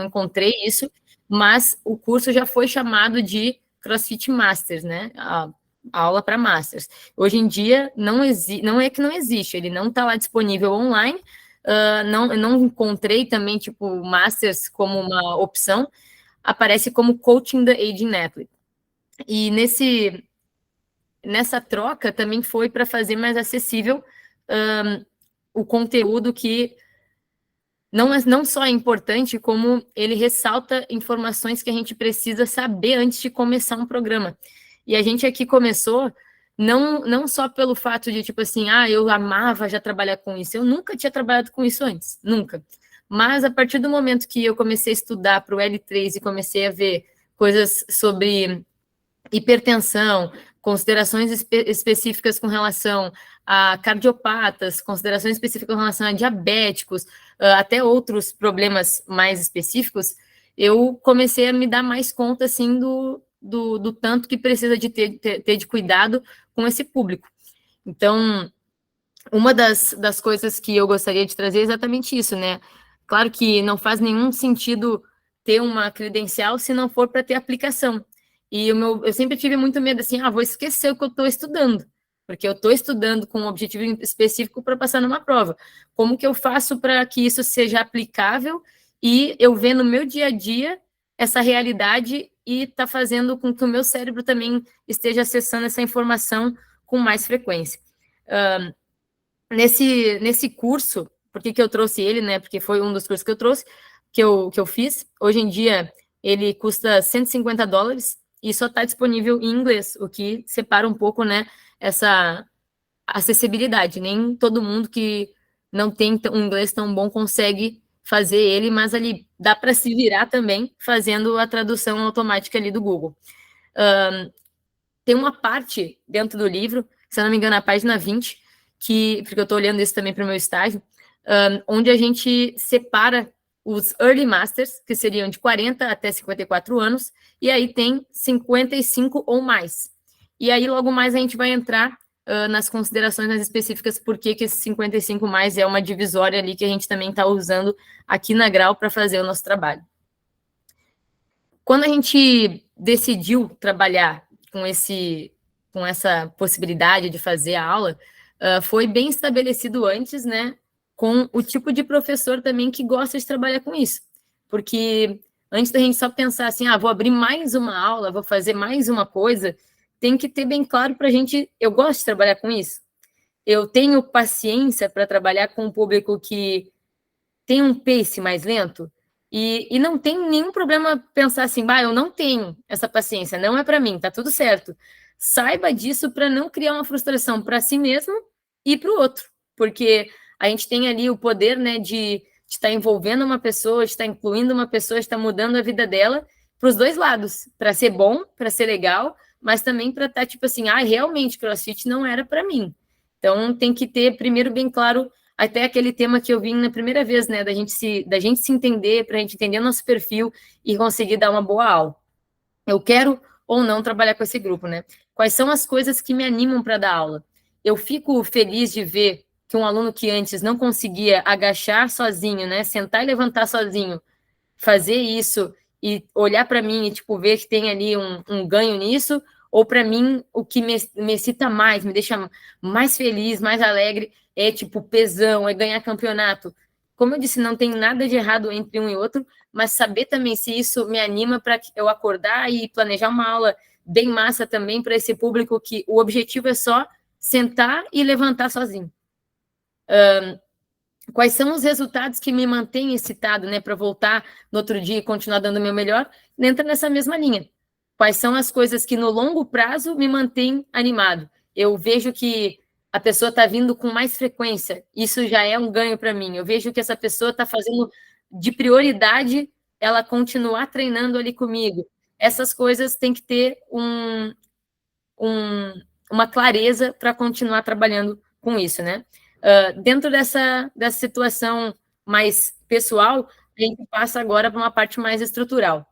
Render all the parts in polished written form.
não encontrei isso, mas o curso já foi chamado de CrossFit Masters, né? A aula para Masters. Hoje em dia, não é que não existe, ele não está lá disponível online, não encontrei também, tipo, Masters como uma opção, aparece como Coaching the Aging Athlete. E nessa troca também foi para fazer mais acessível o conteúdo que não só é importante, como ele ressalta informações que a gente precisa saber antes de começar um programa. E a gente aqui começou não só pelo fato de, tipo assim, eu amava já trabalhar com isso. Eu nunca tinha trabalhado com isso antes, nunca. Mas a partir do momento que eu comecei a estudar para o L3 e comecei a ver coisas sobre hipertensão, considerações específicas com relação a cardiopatas, considerações específicas com relação a diabéticos, até outros problemas mais específicos, eu comecei a me dar mais conta, assim, do tanto que precisa de ter de cuidado com esse público. Então, uma das coisas que eu gostaria de trazer é exatamente isso, né? Claro que não faz nenhum sentido ter uma credencial se não for para ter aplicação. E eu sempre tive muito medo, assim, vou esquecer o que eu estou estudando, porque eu estou estudando com um objetivo específico para passar numa prova. Como que eu faço para que isso seja aplicável e eu ver no meu dia a dia essa realidade e tá fazendo com que o meu cérebro também esteja acessando essa informação com mais frequência. Nesse curso, por que eu trouxe ele, né? Porque foi um dos cursos que eu trouxe, que eu fiz. Hoje em dia, ele custa $150 e só está disponível em inglês, o que separa um pouco, né, essa acessibilidade. Nem todo mundo que não tem um inglês tão bom consegue fazer ele, mas ali dá para se virar também fazendo a tradução automática ali do Google. Tem uma parte dentro do livro, se eu não me engano, a página 20, porque eu estou olhando isso também para o meu estágio, onde a gente separa os Early Masters, que seriam de 40 até 54 anos, e aí tem 55 ou mais. E aí, logo mais, a gente vai entrar nas considerações mais específicas, porque que esse 55 mais é uma divisória ali que a gente também está usando aqui na Grau para fazer o nosso trabalho. Quando a gente decidiu trabalhar com essa possibilidade de fazer a aula, foi bem estabelecido antes, né, com o tipo de professor também que gosta de trabalhar com isso. Porque antes da gente só pensar assim, vou abrir mais uma aula, vou fazer mais uma coisa, tem que ter bem claro para a gente, eu gosto de trabalhar com isso. Eu tenho paciência para trabalhar com um público que tem um pace mais lento, e não tem nenhum problema pensar assim, eu não tenho essa paciência, não é para mim, tá tudo certo. Saiba disso para não criar uma frustração para si mesmo e para o outro, porque a gente tem ali o poder, né, de estar envolvendo uma pessoa, de estar incluindo uma pessoa, de estar mudando a vida dela para os dois lados, para ser bom, para ser legal, mas também para estar tipo assim, realmente CrossFit não era para mim. Então tem que ter primeiro bem claro até aquele tema que eu vim na primeira vez, né, da gente se entender, para a gente entender o nosso perfil e conseguir dar uma boa aula. Eu quero ou não trabalhar com esse grupo, né? Quais são as coisas que me animam para dar aula? Eu fico feliz de ver que um aluno que antes não conseguia agachar sozinho, né, sentar e levantar sozinho, fazer isso e olhar para mim e, tipo, ver que tem ali um ganho nisso, ou para mim, o que me excita mais, me deixa mais feliz, mais alegre, é, tipo, pesão, é ganhar campeonato. Como eu disse, não tem nada de errado entre um e outro, mas saber também se isso me anima para eu acordar e planejar uma aula bem massa também para esse público que o objetivo é só sentar e levantar sozinho. Quais são os resultados que me mantêm excitado, né, para voltar no outro dia e continuar dando o meu melhor? Entra nessa mesma linha. Quais são as coisas que no longo prazo me mantêm animado? Eu vejo que a pessoa está vindo com mais frequência, isso já é um ganho para mim. Eu vejo que essa pessoa está fazendo de prioridade ela continuar treinando ali comigo. Essas coisas têm que ter uma clareza para continuar trabalhando com isso, né? Dentro dessa situação mais pessoal, a gente passa agora para uma parte mais estrutural.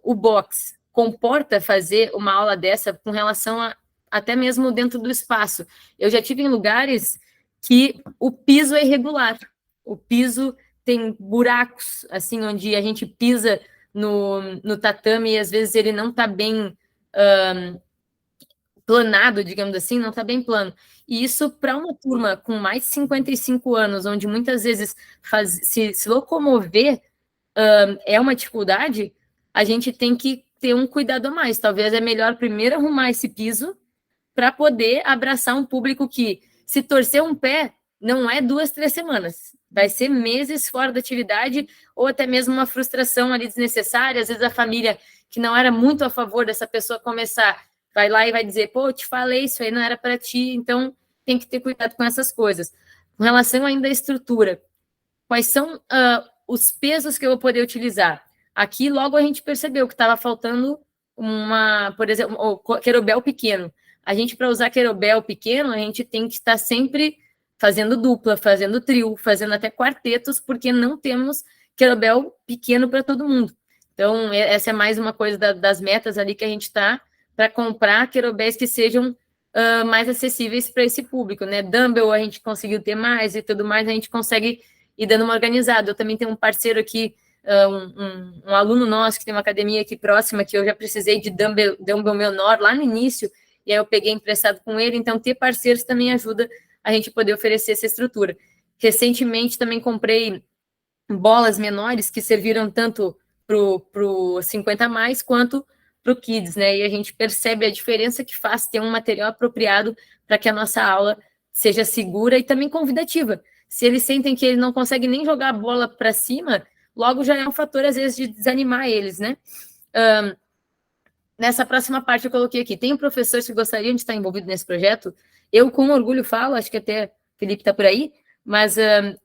O box comporta fazer uma aula dessa com relação a até mesmo dentro do espaço. Eu já tive em lugares que o piso é irregular, o piso tem buracos, assim, onde a gente pisa no tatame e às vezes ele não está bem planado, digamos assim, não está bem plano. E isso para uma turma com mais de 55 anos, onde muitas vezes se locomover é uma dificuldade, a gente tem que ter um cuidado a mais. Talvez é melhor primeiro arrumar esse piso para poder abraçar um público que, se torcer um pé, não é 2, 3 semanas. Vai ser meses fora da atividade, ou até mesmo uma frustração ali desnecessária. Às vezes a família, que não era muito a favor dessa pessoa começar, vai lá e vai dizer, pô, eu te falei, isso aí não era para ti, então tem que ter cuidado com essas coisas. Com relação ainda à estrutura, quais são os pesos que eu vou poder utilizar? Aqui, logo a gente percebeu que estava faltando por exemplo, o querobel pequeno. A gente, para usar querobel pequeno, a gente tem que estar sempre fazendo dupla, fazendo trio, fazendo até quartetos, porque não temos querobel pequeno para todo mundo. Então, essa é mais uma coisa das metas ali que a gente está para comprar querobéis que sejam mais acessíveis para esse público, né? Dumbbell a gente conseguiu ter mais e tudo mais, a gente consegue ir dando uma organizada. Eu também tenho um parceiro aqui, um aluno nosso que tem uma academia aqui próxima, que eu já precisei de dumbbell menor lá no início, e aí eu peguei emprestado com ele, então ter parceiros também ajuda a gente poder oferecer essa estrutura. Recentemente também comprei bolas menores que serviram tanto para o 50 mais quanto para o Kids, né? E a gente percebe a diferença que faz ter um material apropriado para que a nossa aula seja segura e também convidativa. Se eles sentem que eles não conseguem nem jogar a bola para cima, logo já é um fator, às vezes, de desanimar eles, né? Nessa próxima parte eu coloquei aqui, tem professores que gostariam de estar envolvido nesse projeto? Eu, com orgulho, falo, acho que até o Felipe está por aí, mas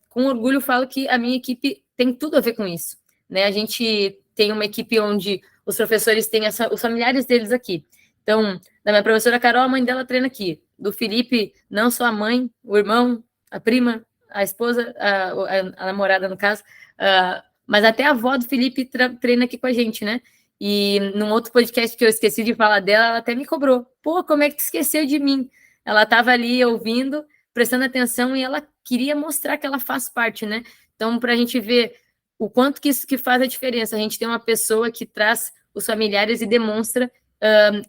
com orgulho falo que a minha equipe tem tudo a ver com isso, né? A gente tem uma equipe onde os professores têm os familiares deles aqui. Então, da minha professora Carol, a mãe dela treina aqui. Do Felipe, não só a mãe, o irmão, a prima, a esposa, a namorada, no caso, mas até a avó do Felipe treina aqui com a gente, né? E num outro podcast que eu esqueci de falar dela, ela até me cobrou. Pô, como é que tu esqueceu de mim? Ela estava ali ouvindo, prestando atenção, e ela queria mostrar que ela faz parte, né? Então, para a gente ver o quanto que isso que faz a diferença, a gente tem uma pessoa que traz os familiares e demonstra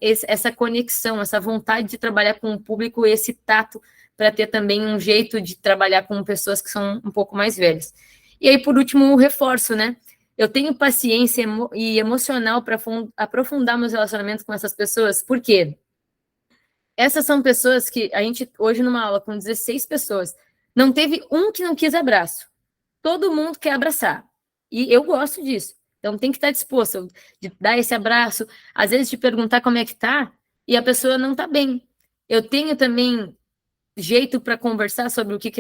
essa conexão, essa vontade de trabalhar com o público, esse tato, para ter também um jeito de trabalhar com pessoas que são um pouco mais velhas. E aí, por último, o reforço, né? Eu tenho paciência e emocional para aprofundar meus relacionamentos com essas pessoas, por quê? Essas são pessoas que a gente, hoje numa aula com 16 pessoas, não teve um que não quis abraço. Todo mundo quer abraçar. E eu gosto disso. Então tem que estar disposto de dar esse abraço, às vezes de perguntar como é que tá, e a pessoa não tá bem. Eu tenho também jeito para conversar sobre o que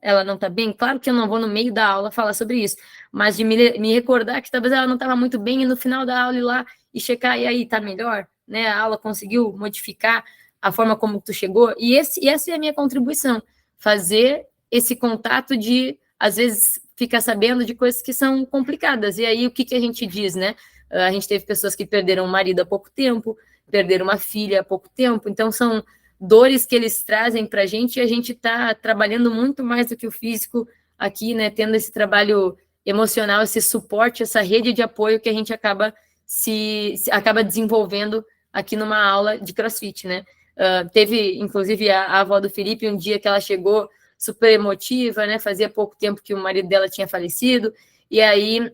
ela não está bem. Claro que eu não vou no meio da aula falar sobre isso, mas de me recordar que talvez ela não estava muito bem e no final da aula ir lá e checar, e aí, tá melhor? Né? A aula conseguiu modificar a forma como tu chegou? E essa é a minha contribuição, fazer esse contato de, às vezes, ficar sabendo de coisas que são complicadas. E aí, o que a gente diz, né? A gente teve pessoas que perderam um marido há pouco tempo, perderam uma filha há pouco tempo, então são dores que eles trazem para a gente, e a gente está trabalhando muito mais do que o físico aqui, né, tendo esse trabalho emocional, esse suporte, essa rede de apoio que a gente acaba desenvolvendo aqui numa aula de CrossFit, né. Teve, inclusive, a avó do Felipe, um dia que ela chegou super emotiva, né, fazia pouco tempo que o marido dela tinha falecido, e aí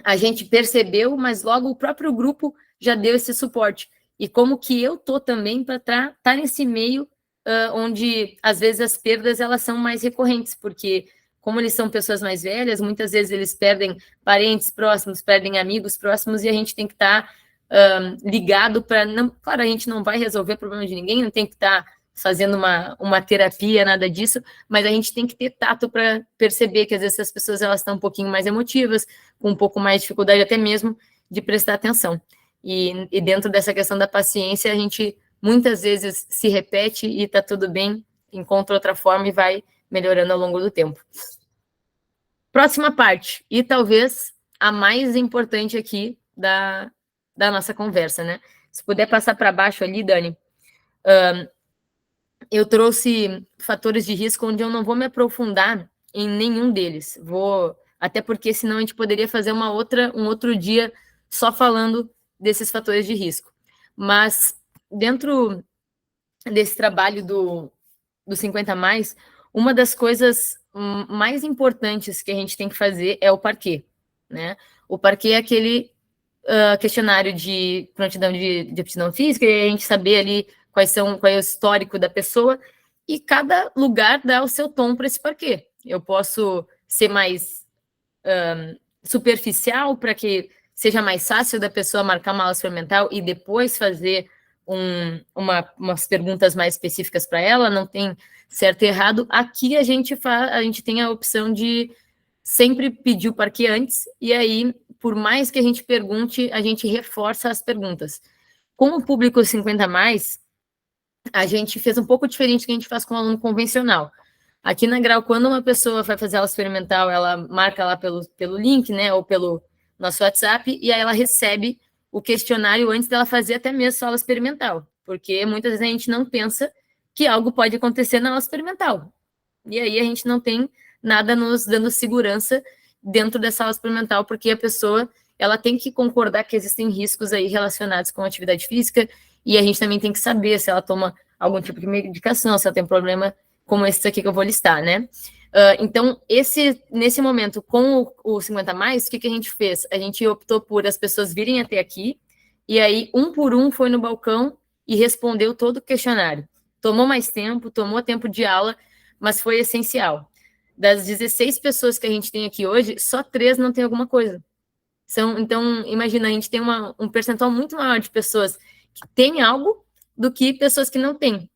a gente percebeu, mas logo o próprio grupo já deu esse suporte. E como que eu tô também para estar nesse meio onde, às vezes, as perdas elas são mais recorrentes, porque como eles são pessoas mais velhas, muitas vezes eles perdem parentes próximos, perdem amigos próximos, e a gente tem que estar ligado para... Claro, a gente não vai resolver o problema de ninguém, não tem que estar fazendo uma terapia, nada disso, mas a gente tem que ter tato para perceber que, às vezes, as pessoas elas estão um pouquinho mais emotivas, com um pouco mais de dificuldade até mesmo de prestar atenção. E dentro dessa questão da paciência, a gente muitas vezes se repete e está tudo bem, encontra outra forma e vai melhorando ao longo do tempo. Próxima parte, e talvez a mais importante aqui da nossa conversa, né? Se puder passar para baixo ali, Dani. Eu trouxe fatores de risco onde eu não vou me aprofundar em nenhum deles. Vou Até porque senão a gente poderia fazer um outro dia só falando desses fatores de risco. Mas dentro desse trabalho do 50 mais, uma das coisas mais importantes que a gente tem que fazer é o parquê, né? O parquê é aquele questionário de prontidão de aptidão física, e a gente saber ali qual é o histórico da pessoa, e cada lugar dá o seu tom para esse parquê. Eu posso ser mais superficial para que seja mais fácil da pessoa marcar uma aula experimental e depois fazer umas perguntas mais específicas para ela, não tem certo e errado. Aqui a gente tem a opção de sempre pedir o parquê antes, e aí, por mais que a gente pergunte, a gente reforça as perguntas. Com o público 50 mais, a gente fez um pouco diferente do que a gente faz com o aluno convencional. Aqui na Grau, quando uma pessoa vai fazer aula experimental, ela marca lá pelo link, né, ou pelo nosso WhatsApp, e aí ela recebe o questionário antes dela fazer até mesmo sua aula experimental, porque muitas vezes a gente não pensa que algo pode acontecer na aula experimental. E aí a gente não tem nada nos dando segurança dentro dessa aula experimental, porque a pessoa ela tem que concordar que existem riscos aí relacionados com a atividade física, e a gente também tem que saber se ela toma algum tipo de medicação, se ela tem problema como esse aqui que eu vou listar, né? Então, nesse momento, com o 50 mais, o que a gente fez? A gente optou por as pessoas virem até aqui, e aí, um por um, foi no balcão e respondeu todo o questionário. Tomou mais tempo, tomou tempo de aula, mas foi essencial. Das 16 pessoas que a gente tem aqui hoje, só 3 não tem alguma coisa. Então, imagina, a gente tem um percentual muito maior de pessoas que têm algo do que pessoas que não têm.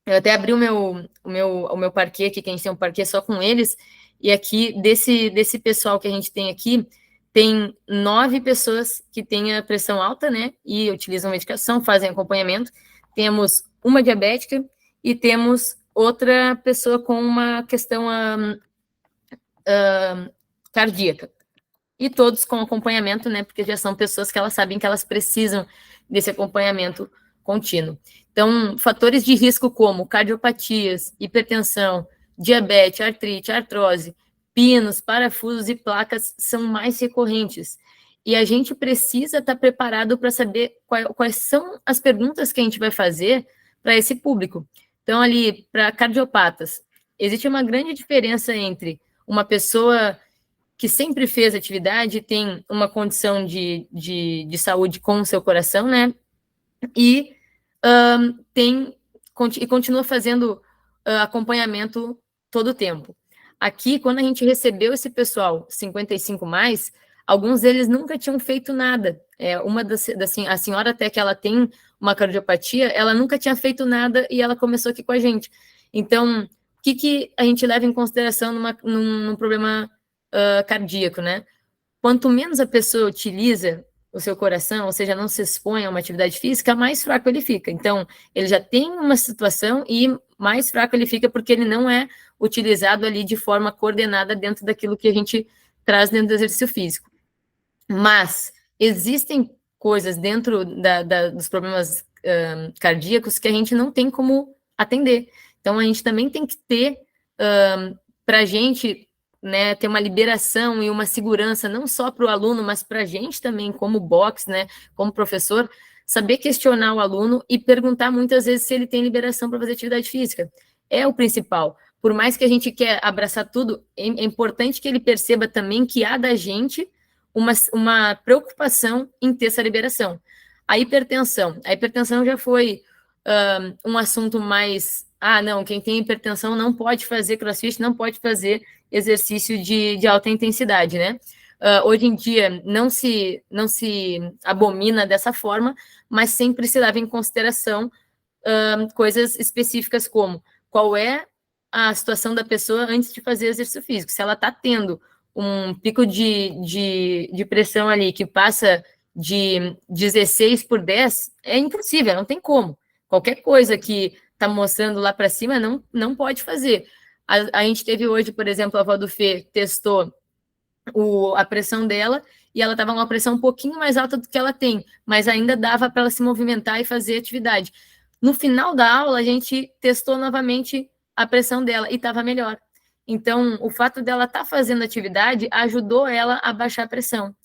Eu até abri o meu parquê aqui, que a gente tem um parquê só com eles, e aqui, desse pessoal que a gente tem aqui, tem 9 pessoas que têm a pressão alta, né, e utilizam medicação, fazem acompanhamento. Temos uma diabética e temos outra pessoa com uma questão cardíaca. E todos com acompanhamento, né, porque já são pessoas que elas sabem que elas precisam desse acompanhamento contínuo. Então, fatores de risco como cardiopatias, hipertensão, diabetes, artrite, artrose, pinos, parafusos e placas são mais recorrentes. E a gente precisa estar preparado para saber quais são as perguntas que a gente vai fazer para esse público. Então, ali, para cardiopatas, existe uma grande diferença entre uma pessoa que sempre fez atividade, tem uma condição de saúde com o seu coração, né? E continua fazendo acompanhamento todo o tempo. Aqui, quando a gente recebeu esse pessoal 55 mais, alguns deles nunca tinham feito nada. A senhora até que ela tem uma cardiopatia, ela nunca tinha feito nada e ela começou aqui com a gente. Então, o que a gente leva em consideração num problema cardíaco, né? Quanto menos a pessoa utiliza o seu coração, ou seja, não se expõe a uma atividade física, mais fraco ele fica. Então, ele já tem uma situação e mais fraco ele fica porque ele não é utilizado ali de forma coordenada dentro daquilo que a gente traz dentro do exercício físico. Mas existem coisas dentro dos problemas cardíacos que a gente não tem como atender. Então, a gente também tem que ter, para a gente, né, ter uma liberação e uma segurança, não só para o aluno, mas para a gente também, como box, né, como professor, saber questionar o aluno e perguntar muitas vezes se ele tem liberação para fazer atividade física. É o principal. Por mais que a gente quer abraçar tudo, é importante que ele perceba também que há da gente uma preocupação em ter essa liberação. A hipertensão já foi um assunto mais, não, quem tem hipertensão não pode fazer crossfit, não pode fazer exercício de alta intensidade, né? Hoje em dia não se abomina dessa forma, mas sempre se leva em consideração coisas específicas como qual é a situação da pessoa antes de fazer exercício físico. Se ela está tendo um pico de pressão ali que passa de 16 por 10, é impossível, não tem como. Qualquer coisa que está mostrando lá para cima não pode fazer. A gente teve hoje, por exemplo, a avó do Fê testou a pressão dela e ela estava com uma pressão um pouquinho mais alta do que ela tem, mas ainda dava para ela se movimentar e fazer atividade. No final da aula, a gente testou novamente a pressão dela e estava melhor. Então, o fato dela estar fazendo atividade ajudou ela a baixar a pressão.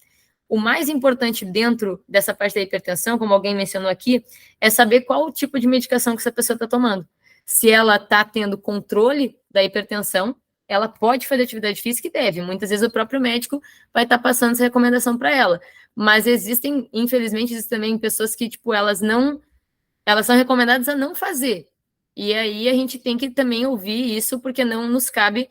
O mais importante dentro dessa parte da hipertensão, como alguém mencionou aqui, é saber qual o tipo de medicação que essa pessoa está tomando. Se ela está tendo controle da hipertensão, ela pode fazer atividade física e deve. Muitas vezes o próprio médico vai estar passando essa recomendação para ela. Mas existem, infelizmente, existem também pessoas que, tipo, elas são recomendadas a não fazer. E aí a gente tem que também ouvir isso, porque não nos cabe,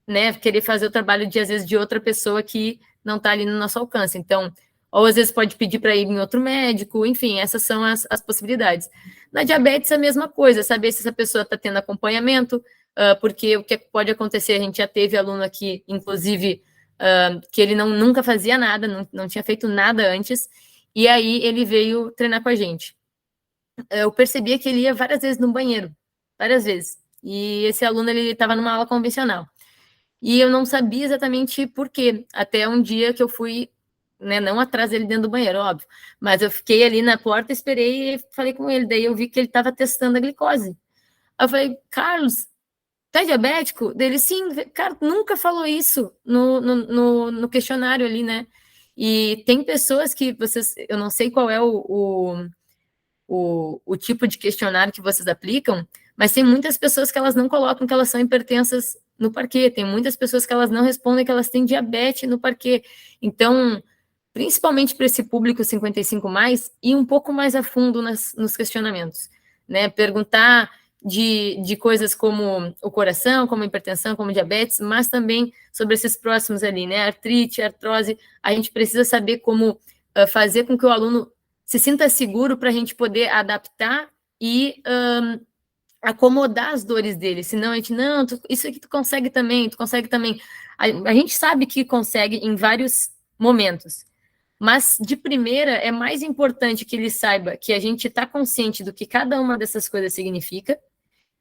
né, querer fazer o trabalho de, às vezes, de outra pessoa que não está ali no nosso alcance. Então, ou às vezes pode pedir para ir em outro médico, enfim, essas são as possibilidades. Na diabetes, a mesma coisa, saber se essa pessoa está tendo acompanhamento, porque o que pode acontecer, a gente já teve aluno aqui, inclusive, que ele nunca fazia nada, não tinha feito nada antes, e aí ele veio treinar com a gente. Eu percebia que ele ia várias vezes no banheiro, várias vezes, e esse aluno, ele estava numa aula convencional. E eu não sabia exatamente por quê, até um dia que eu fui, né, não atrás dele dentro do banheiro, óbvio, mas eu fiquei ali na porta, esperei e falei com ele, daí eu vi que ele estava testando a glicose. Aí eu falei, Carlos, tá diabético? Dele, sim, cara, nunca falou isso no questionário ali, né? E tem pessoas que vocês, eu não sei qual é o tipo de questionário que vocês aplicam, mas tem muitas pessoas que elas não colocam que elas são hipertensas no parquê, tem muitas pessoas que elas não respondem que elas têm diabetes no parquê. Então, principalmente para esse público 55+, ir um pouco mais a fundo nos questionamentos, né? Perguntar de coisas como o coração, como hipertensão, como diabetes, mas também sobre esses próximos ali, né? Artrite, artrose, a gente precisa saber como fazer com que o aluno se sinta seguro para a gente poder adaptar e acomodar as dores dele, senão a gente, não, isso aqui tu consegue também, a gente sabe que consegue em vários momentos, mas de primeira é mais importante que ele saiba que a gente está consciente do que cada uma dessas coisas significa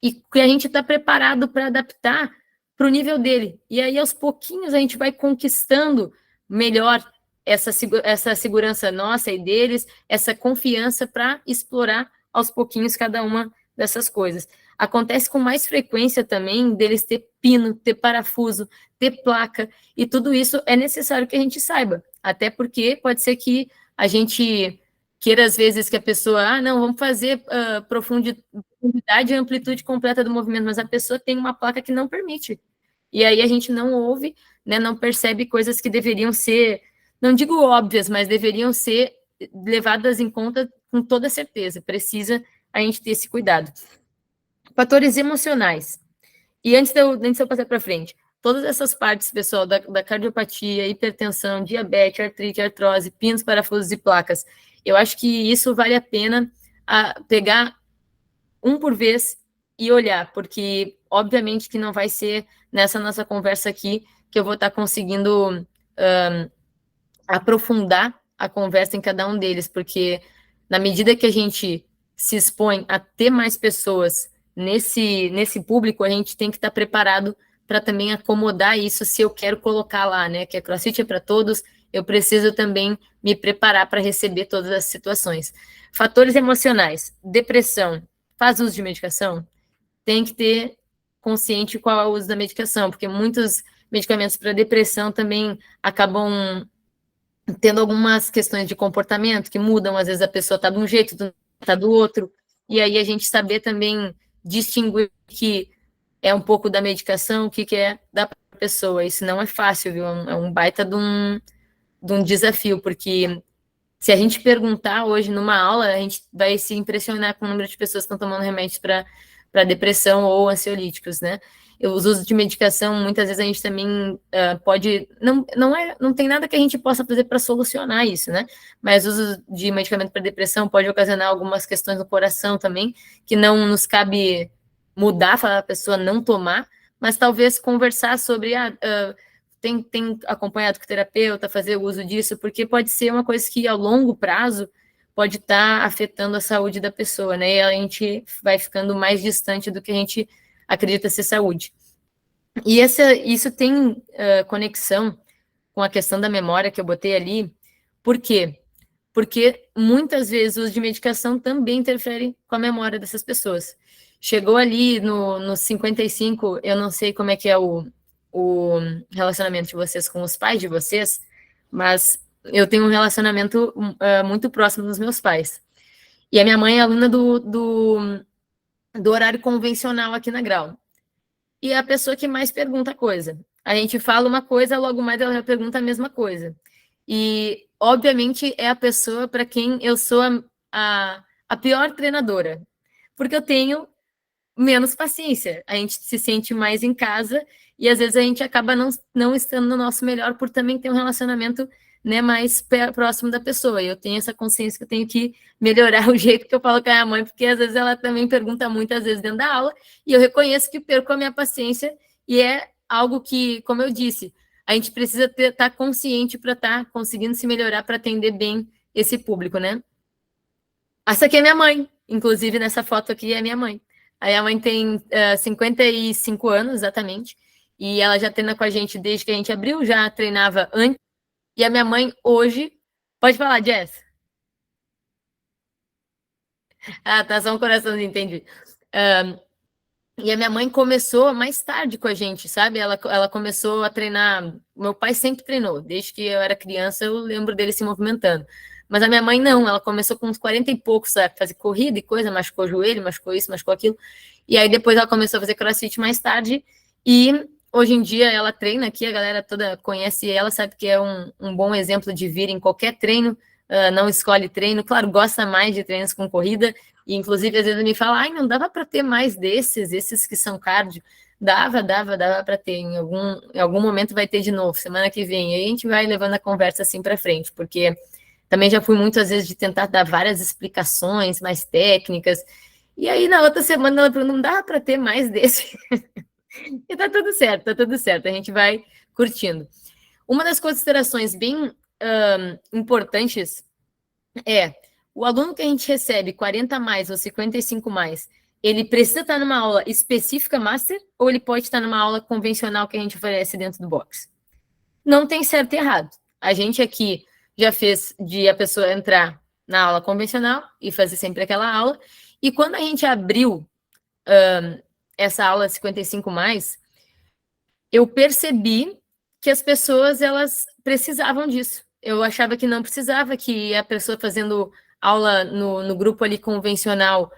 e que a gente está preparado para adaptar para o nível dele, e aí aos pouquinhos a gente vai conquistando melhor essa segurança nossa e deles, essa confiança para explorar aos pouquinhos cada uma dessas coisas. Acontece com mais frequência também deles ter pino, ter parafuso, ter placa, e tudo isso é necessário que a gente saiba, até porque pode ser que a gente queira, às vezes, que a pessoa, não, vamos fazer profundidade e amplitude completa do movimento, mas a pessoa tem uma placa que não permite, e aí a gente não ouve, né, não percebe coisas que deveriam ser, não digo óbvias, mas deveriam ser levadas em conta com toda certeza, precisa a gente ter esse cuidado. Fatores emocionais. E antes de eu passar para frente, todas essas partes, pessoal, da cardiopatia, hipertensão, diabetes, artrite, artrose, pinos, parafusos e placas, eu acho que isso vale a pena pegar um por vez e olhar, porque obviamente que não vai ser nessa nossa conversa aqui que eu vou estar conseguindo aprofundar a conversa em cada um deles, porque na medida que a gente se expõe a ter mais pessoas nesse público, a gente tem que estar preparado para também acomodar isso se eu quero colocar lá, né? Que a CrossFit é para todos, eu preciso também me preparar para receber todas as situações. Fatores emocionais, depressão, faz uso de medicação? Tem que ter consciente qual é o uso da medicação, porque muitos medicamentos para depressão também acabam tendo algumas questões de comportamento que mudam, às vezes a pessoa está de um jeito, está do outro, e aí a gente saber também distinguir que é um pouco da medicação, o que é da pessoa, isso não é fácil, viu? É um baita de um desafio, porque se a gente perguntar hoje numa aula, a gente vai se impressionar com o número de pessoas que estão tomando remédios para depressão ou ansiolíticos, né? Os usos de medicação, muitas vezes a gente também pode... Não tem nada que a gente possa fazer para solucionar isso, né? Mas o uso de medicamento para depressão pode ocasionar algumas questões no coração também, que não nos cabe mudar, falar a pessoa não tomar, mas talvez conversar sobre... tem acompanhado com o terapeuta, fazer o uso disso, porque pode ser uma coisa que, ao longo prazo, pode estar afetando a saúde da pessoa, né? E a gente vai ficando mais distante do que a gente acredita ser saúde. E isso tem conexão com a questão da memória que eu botei ali. Por quê? Porque muitas vezes o uso de medicação também interfere com a memória dessas pessoas. Chegou ali nos 55, eu não sei como é que é o relacionamento de vocês com os pais de vocês, mas eu tenho um relacionamento muito próximo dos meus pais. E a minha mãe é aluna do horário convencional aqui na Grau. E é a pessoa que mais pergunta coisa. A gente fala uma coisa, logo mais ela já pergunta a mesma coisa. E, obviamente, é a pessoa para quem eu sou a pior treinadora. Porque eu tenho menos paciência. A gente se sente mais em casa e, às vezes, a gente acaba não estando no nosso melhor por também ter um relacionamento, né, mais próximo da pessoa. E eu tenho essa consciência que eu tenho que melhorar o jeito que eu falo com a minha mãe, porque, às vezes, ela também pergunta muitas vezes dentro da aula e eu reconheço que perco a minha paciência e é algo que, como eu disse, a gente precisa estar consciente para estar conseguindo se melhorar para atender bem esse público, né? Essa aqui é minha mãe, inclusive nessa foto aqui é minha mãe. A minha mãe tem 55 anos, exatamente, e ela já treina com a gente desde que a gente abriu, já treinava antes, e a minha mãe hoje... Pode falar, Jess. Ah, tá, só um coraçãozinho, entendi. E a minha mãe começou mais tarde com a gente, sabe? Ela começou a treinar. Meu pai sempre treinou, desde que eu era criança, eu lembro dele se movimentando. Mas a minha mãe não, ela começou com uns 40 e poucos, sabe? Fazer corrida e coisa, machucou o joelho, machucou isso, machucou aquilo. E aí depois ela começou a fazer crossfit mais tarde. E hoje em dia ela treina aqui, a galera toda conhece ela, sabe que é um bom exemplo de vir em qualquer treino, não escolhe treino. Claro, gosta mais de treinos com corrida. E, inclusive, às vezes me fala, ai, não dava para ter mais esses que são cardio. Dava para ter. Em algum momento vai ter de novo, semana que vem. E aí a gente vai levando a conversa assim para frente, porque também já fui muitas vezes de tentar dar várias explicações mais técnicas. E aí na outra semana ela falou, não dá para ter mais desse. E tá tudo certo, tá tudo certo. A gente vai curtindo. Uma das considerações bem importantes é o aluno que a gente recebe 40 mais ou 55 mais, ele precisa estar numa aula específica master ou ele pode estar numa aula convencional que a gente oferece dentro do box? Não tem certo e errado. A gente aqui já fez de a pessoa entrar na aula convencional e fazer sempre aquela aula. E quando a gente abriu essa aula 55 mais, eu percebi que as pessoas elas precisavam disso. Eu achava que não precisava, que a pessoa fazendo aula no grupo ali convencional,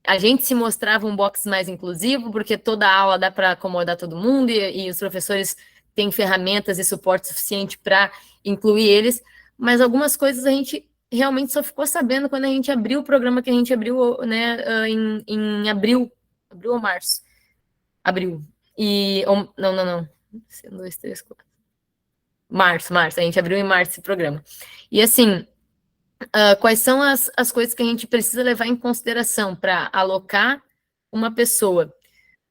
a gente se mostrava um box mais inclusivo, porque toda aula dá para acomodar todo mundo e os professores têm ferramentas e suporte suficiente para incluir eles, mas algumas coisas a gente realmente só ficou sabendo quando a gente abriu o programa que a gente abriu, né, em abril ou março. Abril. E. Não. 1, 2, 3, 4. Março. A gente abriu em março esse programa. E assim, quais são as coisas que a gente precisa levar em consideração para alocar uma pessoa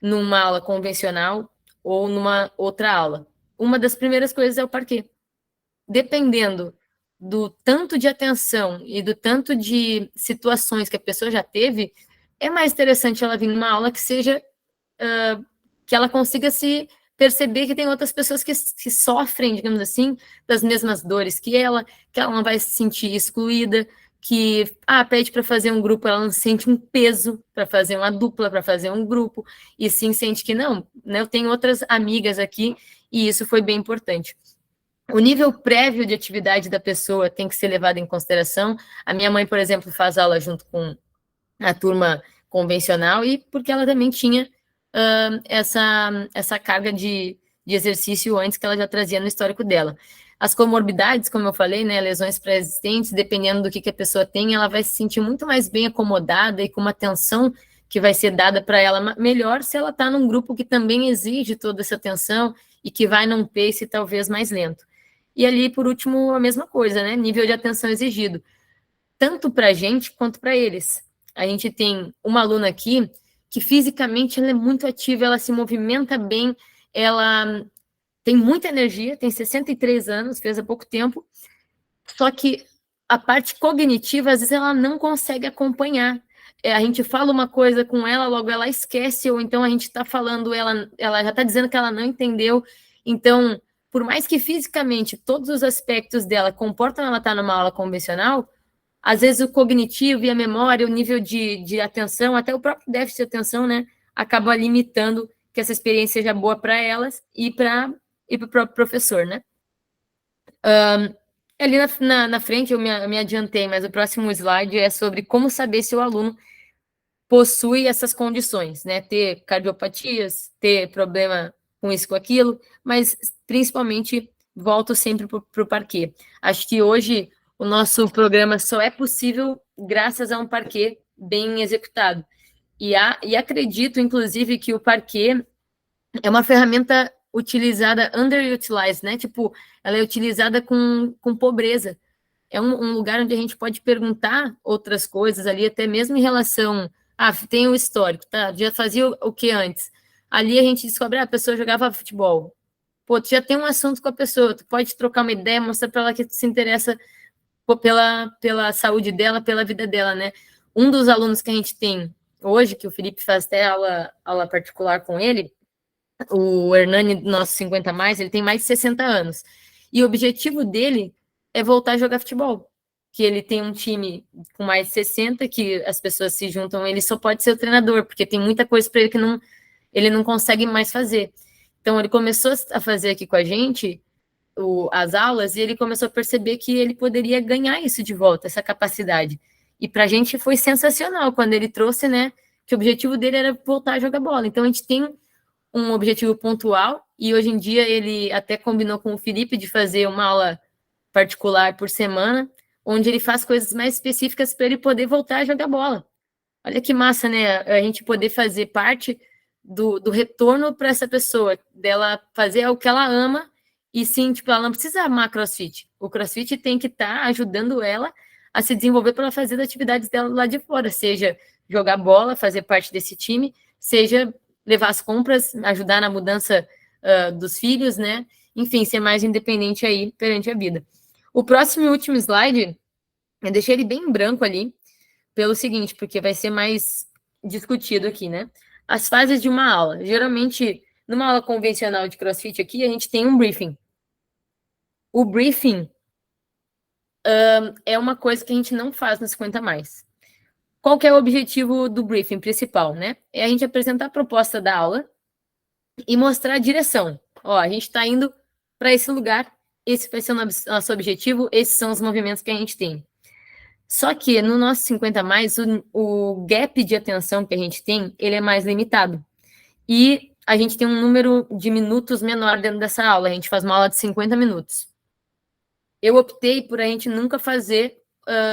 numa aula convencional ou numa outra aula? Uma das primeiras coisas é o parquê. Dependendo do tanto de atenção e do tanto de situações que a pessoa já teve, é mais interessante ela vir numa aula que seja que ela consiga se perceber que tem outras pessoas que sofrem, digamos assim, das mesmas dores que ela não vai se sentir excluída, que pede para fazer um grupo, ela não sente um peso para fazer uma dupla, para fazer um grupo, e sim sente que não, né, eu tenho outras amigas aqui, e isso foi bem importante. O nível prévio de atividade da pessoa tem que ser levado em consideração. A minha mãe, por exemplo, faz aula junto com a turma convencional e porque ela também tinha essa carga de exercício antes que ela já trazia no histórico dela. As comorbidades, como eu falei, né, lesões pré-existentes, dependendo do que a pessoa tem, ela vai se sentir muito mais bem acomodada e com uma atenção que vai ser dada para ela melhor se ela está num grupo que também exige toda essa atenção e que vai num pace talvez mais lento. E ali, por último, a mesma coisa, né? Nível de atenção exigido, tanto para a gente quanto para eles. A gente tem uma aluna aqui que fisicamente ela é muito ativa, ela se movimenta bem, ela tem muita energia, tem 63 anos, fez há pouco tempo, só que a parte cognitiva, às vezes, ela não consegue acompanhar. A gente fala uma coisa com ela, logo ela esquece, ou então a gente está falando, ela já está dizendo que ela não entendeu. Então, por mais que fisicamente todos os aspectos dela comportam ela estar numa aula convencional, às vezes o cognitivo e a memória, o nível de atenção, até o próprio déficit de atenção, né, acaba limitando que essa experiência seja boa para elas e para o próprio professor, né? Ali na frente eu me adiantei, mas o próximo slide é sobre como saber se o aluno possui essas condições, né? Ter cardiopatias, ter problema com isso, com aquilo, mas principalmente volto sempre para o parquet. Acho que hoje o nosso programa só é possível graças a um parquet bem executado. E acredito, inclusive, que o parquet é uma ferramenta utilizada, underutilized, né? Tipo, ela é utilizada com pobreza. É um lugar onde a gente pode perguntar outras coisas ali, até mesmo em relação. Ah, tem o histórico, tá? Já fazia o que antes? Ali a gente descobre, a pessoa jogava futebol. Pô, tu já tem um assunto com a pessoa, tu pode trocar uma ideia, mostrar para ela que tu se interessa pela saúde dela, pela vida dela, né? Um dos alunos que a gente tem hoje, que o Felipe faz até aula particular com ele, o Hernani, nosso 50 mais, ele tem mais de 60 anos. E o objetivo dele é voltar a jogar futebol. Que ele tem um time com mais de 60, que as pessoas se juntam, ele só pode ser o treinador, porque tem muita coisa para ele que ele não consegue mais fazer. Então, ele começou a fazer aqui com a gente as aulas e ele começou a perceber que ele poderia ganhar isso de volta, essa capacidade. E para a gente foi sensacional quando ele trouxe, né, que o objetivo dele era voltar a jogar bola. Então, a gente tem um objetivo pontual, e hoje em dia ele até combinou com o Felipe de fazer uma aula particular por semana, onde ele faz coisas mais específicas para ele poder voltar a jogar bola. Olha que massa, né? A gente poder fazer parte do retorno para essa pessoa, dela fazer o que ela ama, e sim, tipo, ela não precisa amar CrossFit. O CrossFit tem que estar ajudando ela a se desenvolver para fazer as atividades dela lá de fora, seja jogar bola, fazer parte desse time, seja levar as compras, ajudar na mudança dos filhos, né? Enfim, ser mais independente aí perante a vida. O próximo e último slide, eu deixei ele bem branco ali, pelo seguinte, porque vai ser mais discutido aqui, né? As fases de uma aula. Geralmente, numa aula convencional de CrossFit aqui, a gente tem um briefing. O briefing é uma coisa que a gente não faz no 50 mais. Qual que é o objetivo do briefing principal, né? É a gente apresentar a proposta da aula e mostrar a direção. Ó, a gente está indo para esse lugar, esse vai ser o nosso objetivo, esses são os movimentos que a gente tem. Só que no nosso 50 mais, o gap de atenção que a gente tem, ele é mais limitado. E a gente tem um número de minutos menor dentro dessa aula, a gente faz uma aula de 50 minutos. Eu optei por a gente nunca fazer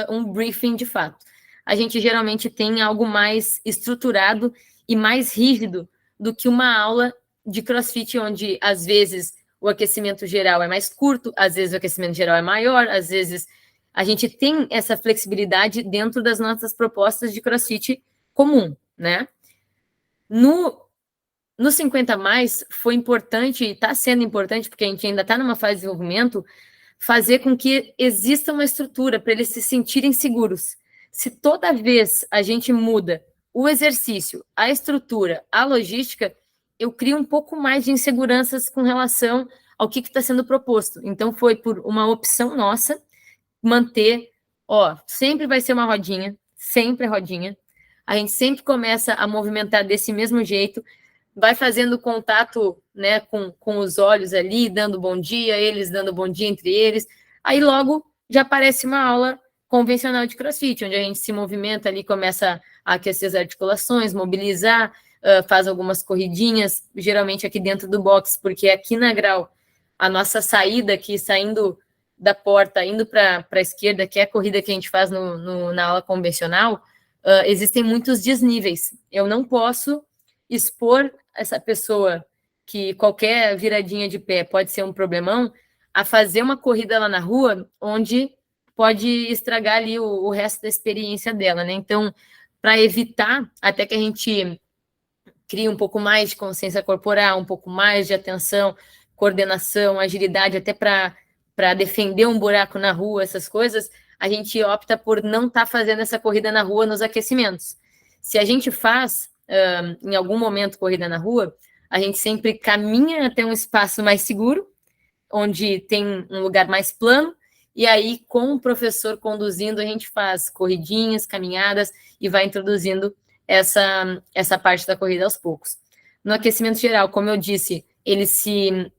um briefing de fato. A gente geralmente tem algo mais estruturado e mais rígido do que uma aula de CrossFit, onde às vezes o aquecimento geral é mais curto, às vezes o aquecimento geral é maior, às vezes a gente tem essa flexibilidade dentro das nossas propostas de CrossFit comum, né? No 50 mais foi importante, e está sendo importante, porque a gente ainda está numa fase de desenvolvimento, fazer com que exista uma estrutura para eles se sentirem seguros. Se toda vez a gente muda o exercício, a estrutura, a logística, eu crio um pouco mais de inseguranças com relação ao que está sendo proposto. Então, foi por uma opção nossa manter, sempre vai ser uma rodinha, sempre é rodinha. A gente sempre começa a movimentar desse mesmo jeito, vai fazendo contato, né, com os olhos ali, dando bom dia, eles dando bom dia entre eles. Aí logo já aparece uma aula convencional de CrossFit, onde a gente se movimenta ali, começa a aquecer as articulações, mobilizar, faz algumas corridinhas, geralmente aqui dentro do box, porque aqui na grau, a nossa saída aqui, saindo da porta, indo para a esquerda, que é a corrida que a gente faz na aula convencional, existem muitos desníveis. Eu não posso expor essa pessoa, que qualquer viradinha de pé pode ser um problemão, a fazer uma corrida lá na rua, onde pode estragar ali o resto da experiência dela, né? Então, para evitar, até que a gente crie um pouco mais de consciência corporal, um pouco mais de atenção, coordenação, agilidade, até para defender um buraco na rua, essas coisas, a gente opta por não estar fazendo essa corrida na rua nos aquecimentos. Se a gente faz, em algum momento, corrida na rua, a gente sempre caminha até um espaço mais seguro, onde tem um lugar mais plano, e aí, com o professor conduzindo, a gente faz corridinhas, caminhadas, e vai introduzindo essa parte da corrida aos poucos. No aquecimento geral, como eu disse, ele se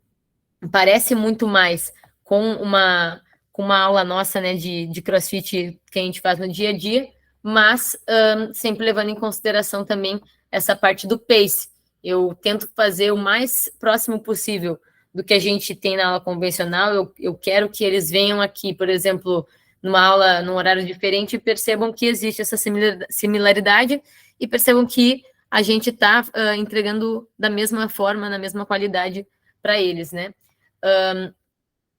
parece muito mais com uma aula nossa, né, de CrossFit que a gente faz no dia a dia, mas sempre levando em consideração também essa parte do pace. Eu tento fazer o mais próximo possível do que a gente tem na aula convencional. Eu quero que eles venham aqui, por exemplo, numa aula, num horário diferente, e percebam que existe essa similaridade e percebam que a gente está entregando da mesma forma, na mesma qualidade para eles, né?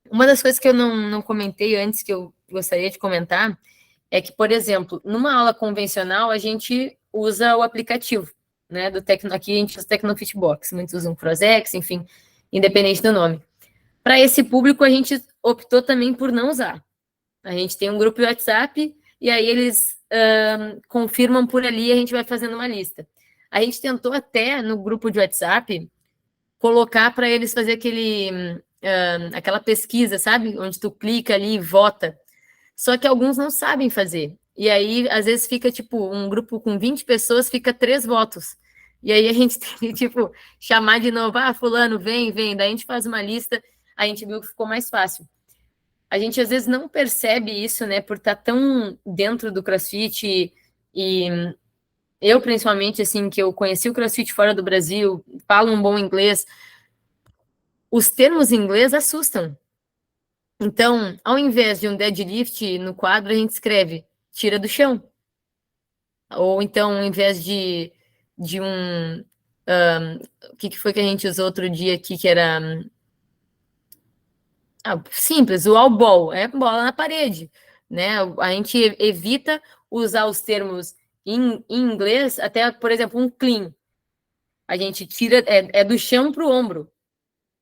Uma das coisas que eu não comentei antes, que eu gostaria de comentar, é que, por exemplo, numa aula convencional, a gente usa o aplicativo, né? Aqui a gente usa o Tecnofit Box, muitos usam Crozex, enfim, independente do nome. Para esse público, a gente optou também por não usar. A gente tem um grupo de WhatsApp e aí eles confirmam por ali e a gente vai fazendo uma lista. A gente tentou até, no grupo de WhatsApp, colocar para eles fazer aquela pesquisa, sabe? Onde tu clica ali e vota. Só que alguns não sabem fazer. E aí, às vezes, fica, tipo, um grupo com 20 pessoas, fica 3 votos. E aí a gente tem que, tipo, chamar de novo, fulano, vem, vem. Daí a gente faz uma lista, a gente viu que ficou mais fácil. A gente, às vezes, não percebe isso, né, por estar tão dentro do CrossFit e eu, principalmente, assim, que eu conheci o CrossFit fora do Brasil, falo um bom inglês, os termos em inglês assustam. Então, ao invés de um deadlift no quadro, a gente escreve tira do chão. Ou então, ao invés de o que foi que a gente usou outro dia aqui, que era simples, o all ball, é bola na parede, né? A gente evita usar os termos em inglês, até, por exemplo, um clean. A gente tira, do chão para o ombro,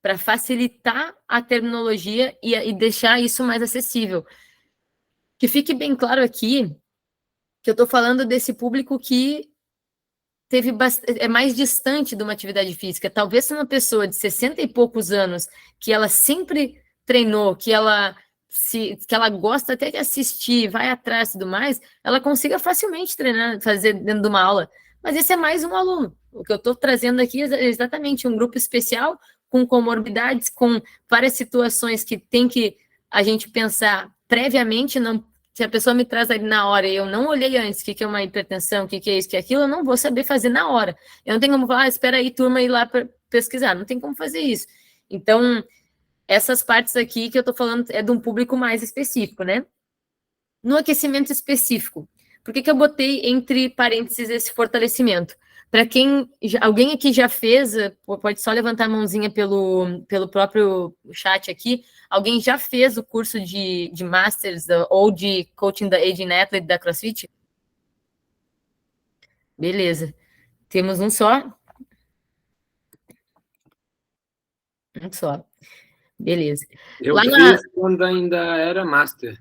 para facilitar a terminologia e deixar isso mais acessível. Que fique bem claro aqui que eu estou falando desse público que é mais distante de uma atividade física. Talvez se uma pessoa de 60 e poucos anos, que ela sempre treinou, que ela gosta até de assistir, vai atrás e tudo mais, ela consiga facilmente treinar, fazer dentro de uma aula. Mas esse é mais um aluno. O que eu estou trazendo aqui é exatamente um grupo especial com comorbidades, com várias situações que tem que a gente pensar previamente, não. Se a pessoa me traz ali na hora e eu não olhei antes o que é uma hipertensão, o que é isso, o que é aquilo, eu não vou saber fazer na hora. Eu não tenho como falar, espera aí, turma, ir lá para pesquisar. Não tem como fazer isso. Então, essas partes aqui que eu estou falando é de um público mais específico, né? No aquecimento específico, por que eu botei entre parênteses esse fortalecimento? Para alguém aqui já fez, pode só levantar a mãozinha pelo próprio chat aqui, alguém já fez o curso de Masters ou de Coaching da Aging Athlete da CrossFit? Beleza. Temos um só? Um só. Beleza. Eu fiz quando ainda era Master,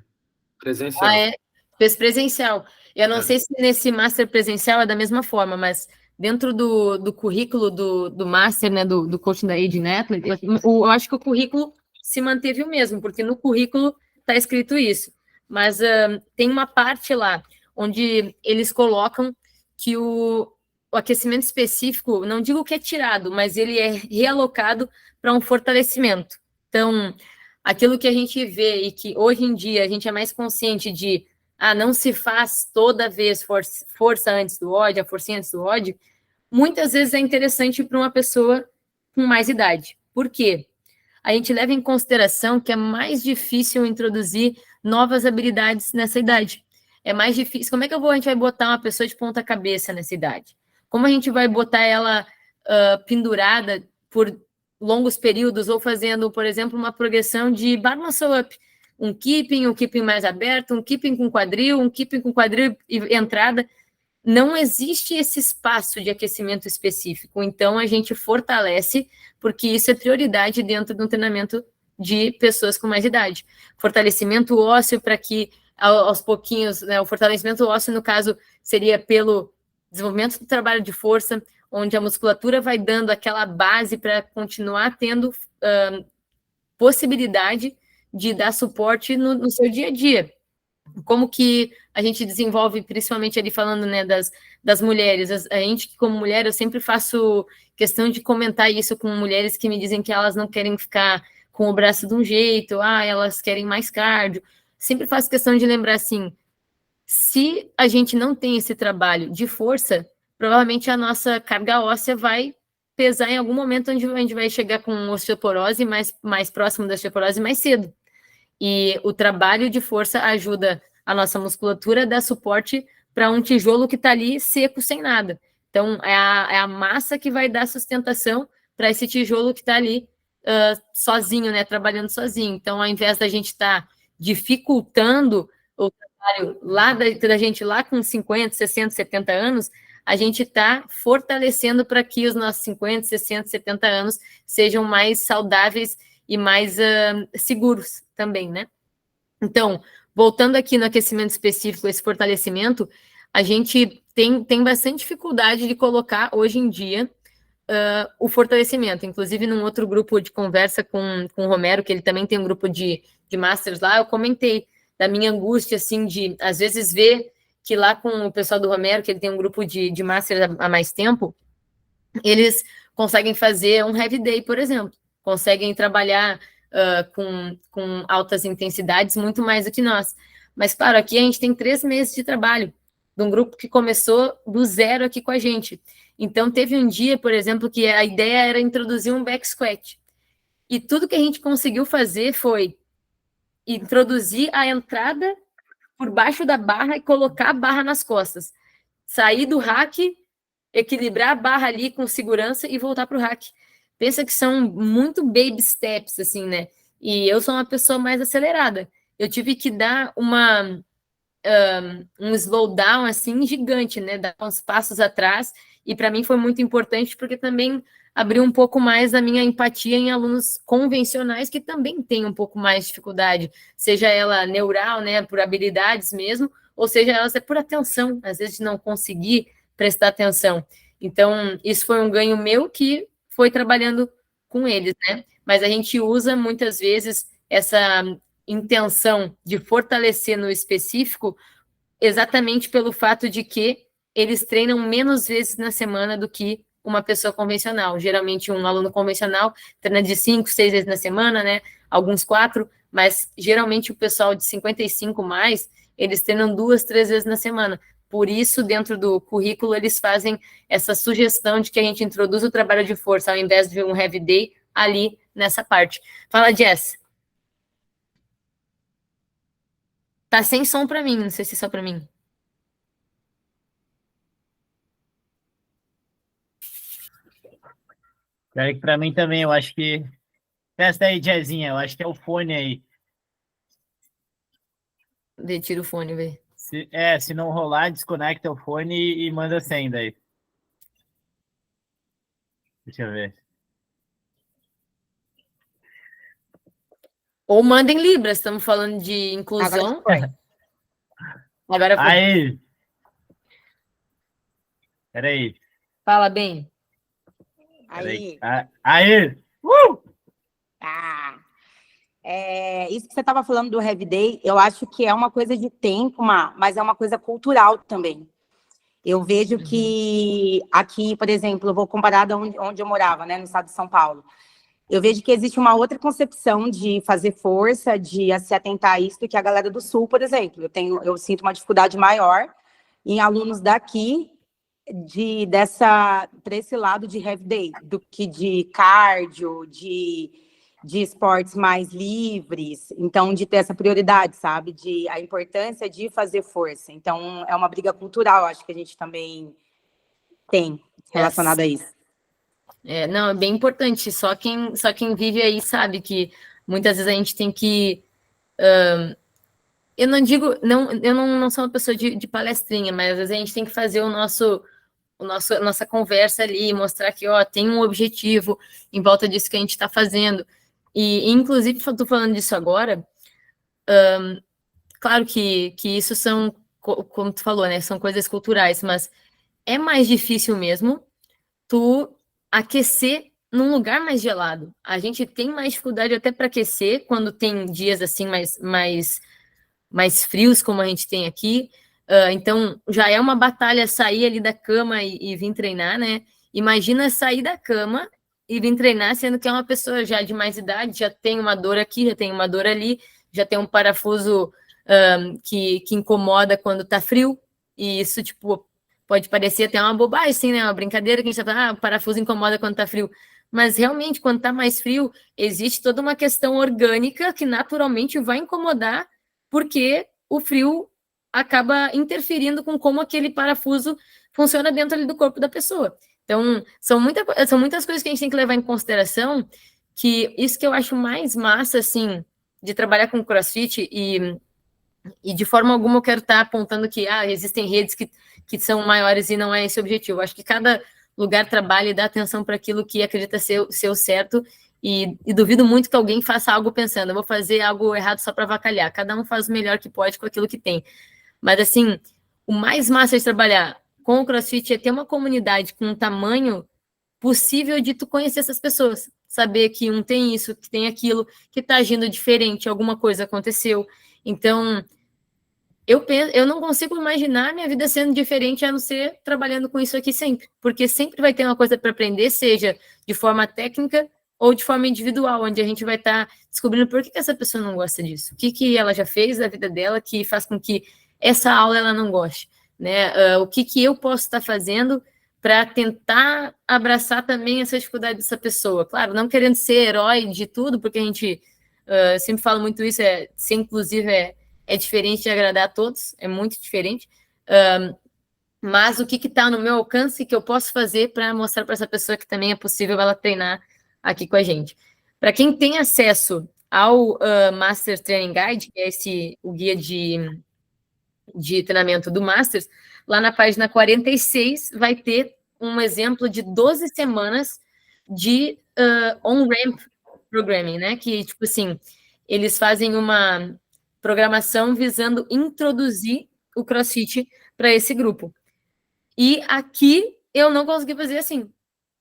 presencial. Fez presencial. Eu não sei se nesse Master presencial é da mesma forma, mas dentro do currículo do Master, né, do Coaching da Aging Athlete, eu acho que o currículo se manteve o mesmo, porque no currículo está escrito isso. Mas tem uma parte lá onde eles colocam que o aquecimento específico, não digo que é tirado, mas ele é realocado para um fortalecimento. Então, aquilo que a gente vê e que hoje em dia a gente é mais consciente de não se faz toda vez força antes do ódio, a forcinha antes do ódio, muitas vezes é interessante para uma pessoa com mais idade. Por quê? A gente leva em consideração que é mais difícil introduzir novas habilidades nessa idade. É mais difícil. Como é que a gente vai botar uma pessoa de ponta cabeça nessa idade? Como a gente vai botar ela pendurada por longos períodos ou fazendo, por exemplo, uma progressão de bar muscle up? Um keeping mais aberto, um keeping com quadril e entrada. Não existe esse espaço de aquecimento específico. Então, a gente fortalece, porque isso é prioridade dentro do treinamento de pessoas com mais idade. Fortalecimento ósseo para que, aos pouquinhos, né, o fortalecimento ósseo, no caso, seria pelo desenvolvimento do trabalho de força, onde a musculatura vai dando aquela base para continuar tendo possibilidade de dar suporte no seu dia a dia. Como que a gente desenvolve, principalmente ali falando, né, das das mulheres. A gente, como mulher, eu sempre faço questão de comentar isso com mulheres que me dizem que elas não querem ficar com o braço de um jeito, elas querem mais cardio. Sempre faço questão de lembrar assim, se a gente não tem esse trabalho de força, provavelmente a nossa carga óssea vai pesar em algum momento onde a gente vai chegar com osteoporose mais próximo da osteoporose mais cedo. E o trabalho de força ajuda a nossa musculatura a dar suporte para um tijolo que está ali seco, sem nada. Então, é a massa que vai dar sustentação para esse tijolo que está ali sozinho, né, trabalhando sozinho. Então, ao invés da gente estar dificultando o trabalho da gente lá com 50, 60, 70 anos, a gente está fortalecendo para que os nossos 50, 60, 70 anos sejam mais saudáveis e mais seguros também, né? Então, voltando aqui no aquecimento específico, esse fortalecimento, a gente tem bastante dificuldade de colocar, hoje em dia, o fortalecimento. Inclusive, num outro grupo de conversa com o Romero, que ele também tem um grupo de Masters lá, eu comentei da minha angústia, assim, de, às vezes, ver que lá com o pessoal do Romero, que ele tem um grupo de Masters há mais tempo, eles conseguem fazer um heavy day, por exemplo. Conseguem trabalhar com altas intensidades muito mais do que nós. Mas, claro, aqui a gente tem 3 meses de trabalho de um grupo que começou do zero aqui com a gente. Então, teve um dia, por exemplo, que a ideia era introduzir um back squat. E tudo que a gente conseguiu fazer foi introduzir a entrada por baixo da barra e colocar a barra nas costas. Sair do rack, equilibrar a barra ali com segurança e voltar para o rack. Pensa que são muito baby steps, assim, né? E eu sou uma pessoa mais acelerada. Eu tive que dar um slowdown, assim, gigante, né? Dar uns passos atrás. E para mim foi muito importante porque também abriu um pouco mais a minha empatia em alunos convencionais que também têm um pouco mais de dificuldade, seja ela neural, né, por habilidades mesmo, ou seja, elas é por atenção, às vezes não conseguir prestar atenção. Então, isso foi um ganho meu que foi trabalhando com eles, né? Mas a gente usa muitas vezes essa intenção de fortalecer no específico exatamente pelo fato de que eles treinam menos vezes na semana do que uma pessoa convencional. Geralmente, um aluno convencional treina de 5, 6 vezes na semana, né? Alguns 4, mas geralmente o pessoal de 55 mais, eles treinam 2, 3 vezes na semana. Por isso, dentro do currículo, eles fazem essa sugestão de que a gente introduz o trabalho de força, ao invés de um heavy day, ali nessa parte. Fala, Jess. Tá sem som para mim, não sei se é só para mim. Para mim também, eu acho que... Testa aí, Jezinha, eu acho que é o fone aí. Tira o fone, velho. Se não rolar, desconecta o fone e manda sem daí. Deixa eu ver. Ou manda em Libras, estamos falando de inclusão. Agora foi. Aí! Peraí. Fala bem. Aí! Aí! Isso que você estava falando do Heavy Day, eu acho que é uma coisa de tempo, mas é uma coisa cultural também. Eu vejo que aqui, por exemplo, eu vou comparar de onde eu morava, né, no estado de São Paulo. Eu vejo que existe uma outra concepção de fazer força, de se atentar a isso, do que a galera do Sul, por exemplo. Eu sinto uma dificuldade maior em alunos daqui para esse lado de Heavy Day, do que de cardio, de esportes mais livres, então de ter essa prioridade, sabe? A importância de fazer força. Então, é uma briga cultural, acho que a gente também tem relacionada a isso. Não, é bem importante. Só quem vive aí sabe que muitas vezes a gente tem que... eu não digo... eu não sou uma pessoa de palestrinha, mas às vezes a gente tem que fazer nossa conversa ali, mostrar que tem um objetivo em volta disso que a gente está fazendo. E, inclusive, estou falando disso agora, claro que isso são, como tu falou, né, são coisas culturais, mas é mais difícil mesmo tu aquecer num lugar mais gelado. A gente tem mais dificuldade até para aquecer quando tem dias assim mais frios, como a gente tem aqui. Então, já é uma batalha sair ali da cama e vir treinar, né? Imagina sair da cama e vir treinar, sendo que é uma pessoa já de mais idade, já tem uma dor aqui, já tem uma dor ali, já tem um parafuso que incomoda quando tá frio, e isso, tipo, pode parecer até uma bobagem, assim, né? Uma brincadeira que a gente tá falando, o parafuso incomoda quando tá frio. Mas, realmente, quando tá mais frio, existe toda uma questão orgânica que naturalmente vai incomodar, porque o frio acaba interferindo com como aquele parafuso funciona dentro ali do corpo da pessoa. Então, são muitas coisas que a gente tem que levar em consideração, que isso que eu acho mais massa, assim, de trabalhar com CrossFit, e de forma alguma eu quero estar apontando que existem redes que são maiores e não é esse o objetivo. Eu acho que cada lugar trabalha e dá atenção para aquilo que acredita ser o certo, e duvido muito que alguém faça algo pensando, eu vou fazer algo errado só para avacalhar. Cada um faz o melhor que pode com aquilo que tem. Mas, assim, o mais massa de trabalhar com o CrossFit é ter uma comunidade com um tamanho possível de tu conhecer essas pessoas. Saber que um tem isso, que tem aquilo, que tá agindo diferente, alguma coisa aconteceu. Então, eu não consigo imaginar minha vida sendo diferente a não ser trabalhando com isso aqui sempre. Porque sempre vai ter uma coisa para aprender, seja de forma técnica ou de forma individual, onde a gente vai estar descobrindo por que essa pessoa não gosta disso. O que ela já fez da vida dela que faz com que essa aula ela não goste, né? O que eu posso estar fazendo para tentar abraçar também essa dificuldade dessa pessoa. Claro, não querendo ser herói de tudo, porque a gente sempre fala muito isso, ser inclusive é diferente de agradar a todos, é muito diferente, mas o que está no meu alcance que eu posso fazer para mostrar para essa pessoa que também é possível ela treinar aqui com a gente. Para quem tem acesso ao Master Training Guide, que é o guia de treinamento do Masters, lá na página 46 vai ter um exemplo de 12 semanas de on-ramp programming, né? Que, tipo assim, eles fazem uma programação visando introduzir o CrossFit para esse grupo. E aqui eu não consegui fazer assim.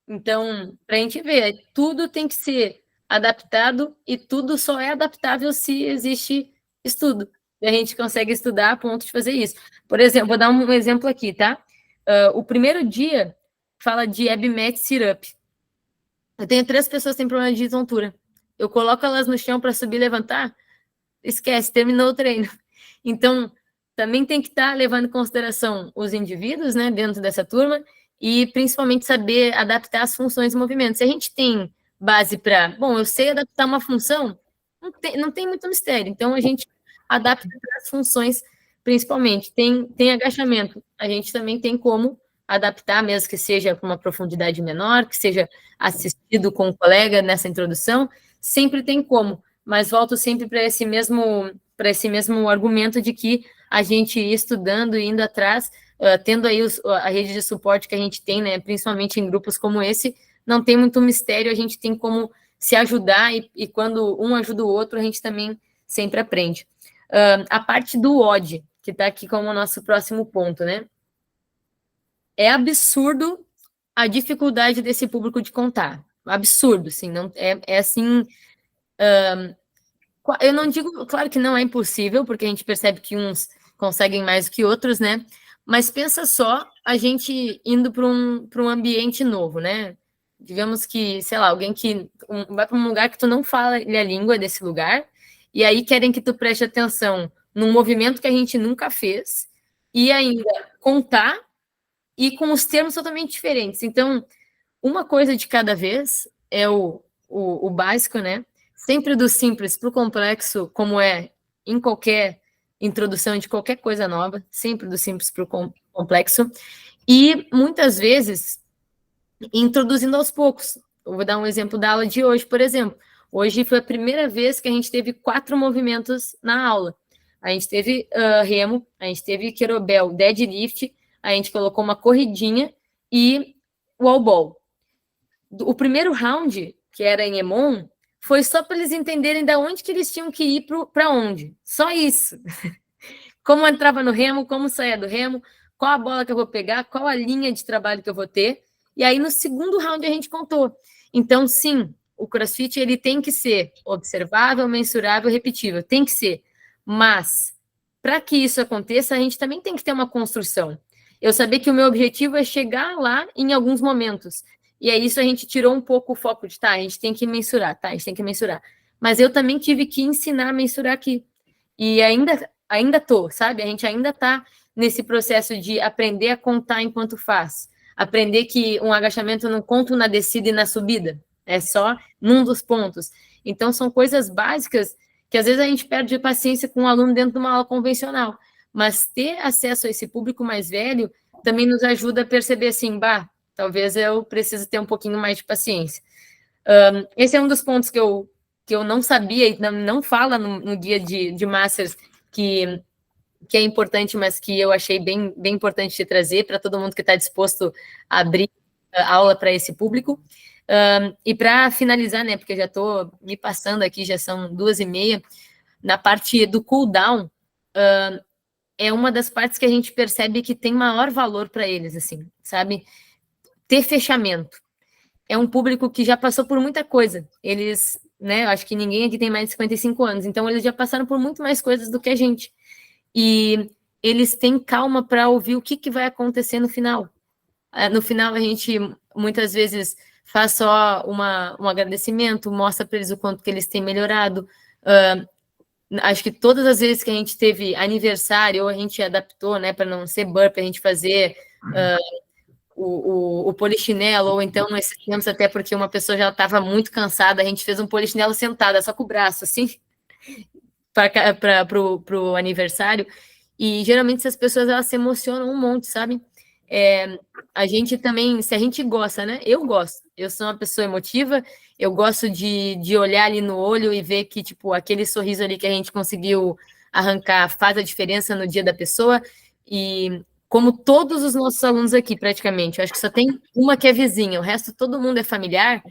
Então, para a gente ver, tudo tem que ser adaptado e tudo só é adaptável se existe estudo. E a gente consegue estudar a ponto de fazer isso. Por exemplo, vou dar um exemplo aqui, tá? O primeiro dia fala de ab mat sit-up. Eu tenho 3 pessoas que têm problema de tontura. Eu coloco elas no chão para subir e levantar, esquece, terminou o treino. Então, também tem que estar levando em consideração os indivíduos, né, dentro dessa turma, e principalmente saber adaptar as funções e movimentos. Se a gente tem base para, bom, eu sei adaptar uma função, não tem muito mistério. Então, a gente adapta as funções, principalmente. Tem agachamento, a gente também tem como adaptar, mesmo que seja com uma profundidade menor, que seja assistido com um colega nessa introdução, sempre tem como. Mas volto sempre para esse mesmo argumento de que a gente ir estudando e indo atrás, tendo aí a rede de suporte que a gente tem, né, principalmente em grupos como esse, não tem muito mistério, a gente tem como se ajudar e quando um ajuda o outro, a gente também sempre aprende. A parte do OD, que está aqui como o nosso próximo ponto, né? É absurdo a dificuldade desse público de contar. Absurdo, assim, não, é assim... eu não digo, claro que não é impossível, porque a gente percebe que uns conseguem mais do que outros, né? Mas pensa só a gente indo para um ambiente novo, né? Digamos que, sei lá, alguém que vai para um lugar que tu não fala a língua desse lugar, e aí querem que tu preste atenção num movimento que a gente nunca fez, e ainda contar, e com os termos totalmente diferentes. Então, uma coisa de cada vez é o básico, né? Sempre do simples para o complexo, como é em qualquer introdução de qualquer coisa nova, sempre do simples para o complexo, e muitas vezes introduzindo aos poucos. Eu vou dar um exemplo da aula de hoje, por exemplo. Hoje foi a primeira vez que a gente teve 4 movimentos na aula. A gente teve remo, a gente teve kettlebell, deadlift, a gente colocou uma corridinha e wall ball. O primeiro round, que era em EMON, foi só para eles entenderem de onde que eles tinham que ir para onde. Só isso. Como entrava no remo, como saía do remo, qual a bola que eu vou pegar, qual a linha de trabalho que eu vou ter. E aí, no segundo round, a gente contou. Então, sim, o CrossFit ele tem que ser observável, mensurável, repetível. Tem que ser. Mas, para que isso aconteça, a gente também tem que ter uma construção. Eu saber que o meu objetivo é chegar lá em alguns momentos. E aí isso a gente tirou um pouco o foco de, a gente tem que mensurar, a gente tem que mensurar. Mas eu também tive que ensinar a mensurar aqui. E ainda tô, sabe? A gente ainda tá nesse processo de aprender a contar enquanto faz. Aprender que um agachamento não conta na descida e na subida. É só num dos pontos. Então, são coisas básicas que às vezes a gente perde paciência com um aluno dentro de uma aula convencional. Mas ter acesso a esse público mais velho também nos ajuda a perceber assim, talvez eu precise ter um pouquinho mais de paciência. Esse é um dos pontos que eu não sabia e não fala no guia de Masters que é importante, mas que eu achei bem importante de trazer para todo mundo que está disposto a abrir a aula para esse público. E para finalizar, né, porque eu já estou me passando aqui, já são 2h30, na parte do cooldown, é uma das partes que a gente percebe que tem maior valor para eles, assim, sabe? Ter fechamento. É um público que já passou por muita coisa. Eles, né, eu acho que ninguém aqui tem mais de 55 anos, então eles já passaram por muito mais coisas do que a gente. E eles têm calma para ouvir o que vai acontecer no final. No final, a gente, muitas vezes, faz só um agradecimento, mostra para eles o quanto que eles têm melhorado. Acho que todas as vezes que a gente teve aniversário, ou a gente adaptou, né, para não ser burp, a gente fazer o polichinelo, ou então, nesses tempos, até porque uma pessoa já estava muito cansada, a gente fez um polichinelo sentada, só com o braço, assim, para o aniversário. E, geralmente, essas pessoas, elas se emocionam um monte, sabe? A gente também, se a gente gosta, né? Eu gosto. Eu sou uma pessoa emotiva, eu gosto de olhar ali no olho e ver que, tipo, aquele sorriso ali que a gente conseguiu arrancar faz a diferença no dia da pessoa. E como todos os nossos alunos aqui, praticamente, eu acho que só tem uma que é vizinha, o resto todo mundo é familiar,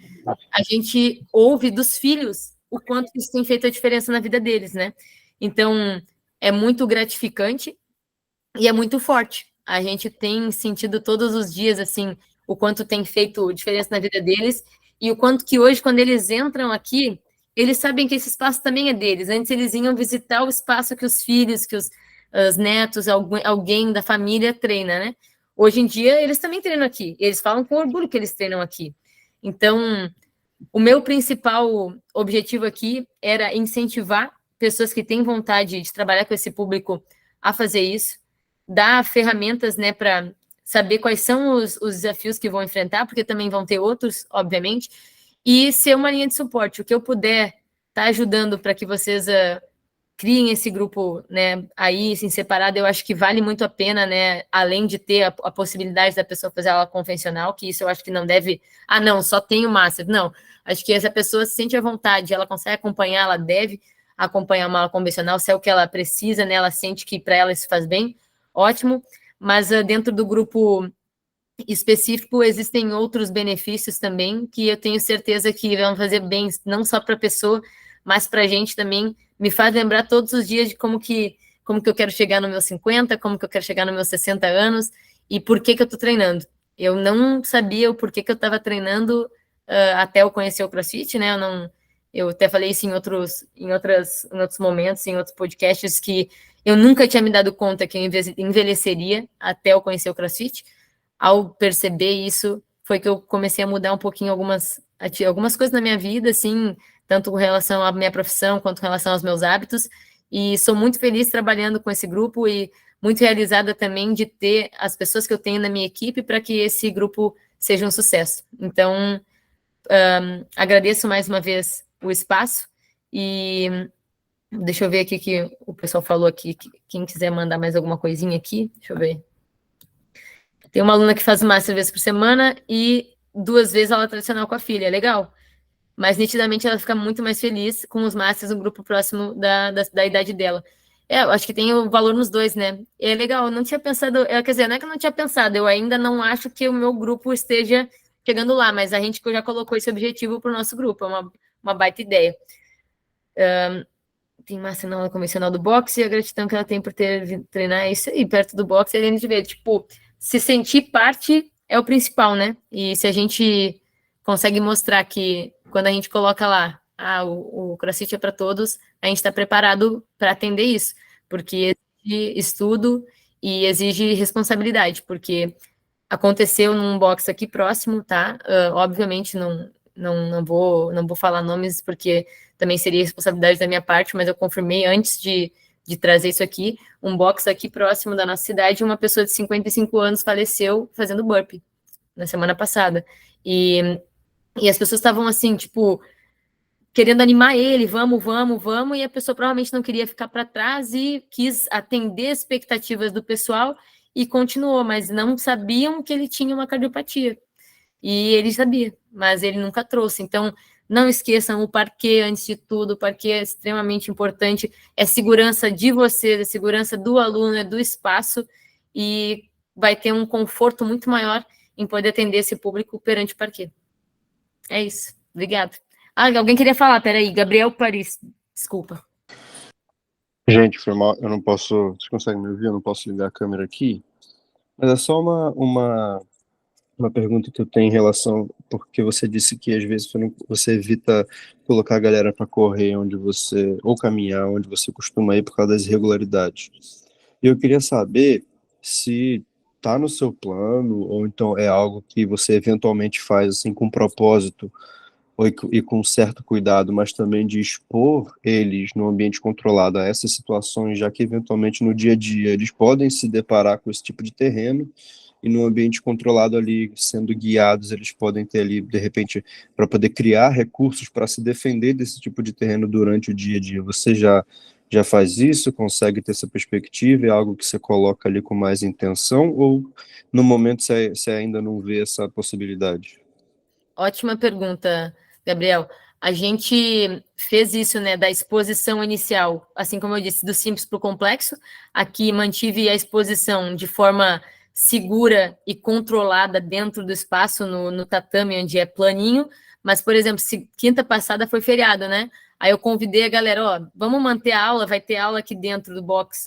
a gente ouve dos filhos o quanto isso tem feito a diferença na vida deles, né? Então, é muito gratificante e é muito forte. A gente tem sentido todos os dias, assim, o quanto tem feito diferença na vida deles e o quanto que hoje, quando eles entram aqui, eles sabem que esse espaço também é deles. Antes eles iam visitar o espaço que os filhos, que os netos, alguém da família treina, né? Hoje em dia, eles também treinam aqui. Eles falam com orgulho que eles treinam aqui. Então, o meu principal objetivo aqui era incentivar pessoas que têm vontade de trabalhar com esse público a fazer isso, dar ferramentas, né, para saber quais são os desafios que vão enfrentar, porque também vão ter outros, obviamente, e ser uma linha de suporte. O que eu puder estar ajudando para que vocês criem esse grupo, né, aí, assim, separado, eu acho que vale muito a pena, né, além de ter a possibilidade da pessoa fazer aula convencional, que isso eu acho que não deve, não, só tem o Master, não, acho que essa pessoa se sente à vontade, ela consegue acompanhar, ela deve acompanhar uma aula convencional, se é o que ela precisa, né, ela sente que para ela isso faz bem, ótimo, mas dentro do grupo específico existem outros benefícios também, que eu tenho certeza que vão fazer bem, não só para a pessoa, mas para a gente também, me faz lembrar todos os dias de como que eu quero chegar no meus 50, como que eu quero chegar nos meus 60 anos, e por que eu estou treinando. Eu não sabia o porquê que eu estava treinando até eu conhecer o CrossFit, né, eu até falei isso em outros momentos, em outros podcasts, que eu nunca tinha me dado conta que eu envelheceria até eu conhecer o CrossFit. Ao perceber isso, foi que eu comecei a mudar um pouquinho algumas coisas na minha vida, assim, tanto com relação à minha profissão, quanto com relação aos meus hábitos, e sou muito feliz trabalhando com esse grupo e muito realizada também de ter as pessoas que eu tenho na minha equipe para que esse grupo seja um sucesso. Então, agradeço mais uma vez o espaço e deixa eu ver aqui que o pessoal falou aqui, quem quiser mandar mais alguma coisinha aqui, deixa eu ver. Tem uma aluna que faz Master vezes por semana e 2 vezes aula tradicional com a filha, legal. Mas nitidamente ela fica muito mais feliz com os Masters no grupo próximo da idade dela. Eu acho que tem o valor nos dois, né? É legal, eu não tinha pensado, quer dizer, não é que eu não tinha pensado, eu ainda não acho que o meu grupo esteja chegando lá, mas a gente já colocou esse objetivo para o nosso grupo, é uma baita ideia. Tem Master na aula convencional do boxe e a gratidão que ela tem por ter vindo treinar isso aí, perto do boxe, a gente vê, tipo, se sentir parte é o principal, né? E se a gente consegue mostrar que quando a gente coloca lá, o CrossFit é para todos, a gente está preparado para atender isso, porque estudo e exige responsabilidade, porque aconteceu num box aqui próximo, tá? Obviamente não vou falar nomes, porque também seria responsabilidade da minha parte, mas eu confirmei antes de trazer isso aqui. Um box aqui próximo da nossa cidade, uma pessoa de 55 anos faleceu fazendo burpee na semana passada. E as pessoas estavam assim, tipo, querendo animar ele, vamos, e a pessoa provavelmente não queria ficar para trás e quis atender as expectativas do pessoal e continuou, mas não sabiam que ele tinha uma cardiopatia. E ele sabia, mas ele nunca trouxe. Então, não esqueçam o parquê antes de tudo. O parquê é extremamente importante. É segurança de vocês, é segurança do aluno, é do espaço, e vai ter um conforto muito maior em poder atender esse público perante o parquê. É isso. Obrigada. Alguém queria falar, peraí. Gabriel Paris, desculpa. Gente, foi mal, eu não posso. Vocês conseguem me ouvir? Eu não posso ligar a câmera aqui. Mas é só uma pergunta que eu tenho em relação. Porque você disse que às vezes você evita colocar a galera para correr onde você. Ou caminhar onde você costuma ir por causa das irregularidades. E eu queria saber se tá no seu plano, ou então é algo que você eventualmente faz assim com propósito e com certo cuidado, mas também de expor eles no ambiente controlado a essas situações, já que eventualmente no dia a dia eles podem se deparar com esse tipo de terreno, e no ambiente controlado ali, sendo guiados, eles podem ter ali, de repente, para poder criar recursos para se defender desse tipo de terreno durante o dia a dia. Você já faz isso, consegue ter essa perspectiva, é algo que você coloca ali com mais intenção, ou no momento você ainda não vê essa possibilidade? Ótima pergunta, Gabriel. A gente fez isso, né, da exposição inicial, assim como eu disse, do simples para o complexo. Aqui mantive a exposição de forma segura e controlada dentro do espaço, no tatame, onde é planinho. Mas, por exemplo, quinta passada foi feriado, né? Aí eu convidei a galera, ó, vamos manter a aula, vai ter aula aqui dentro do box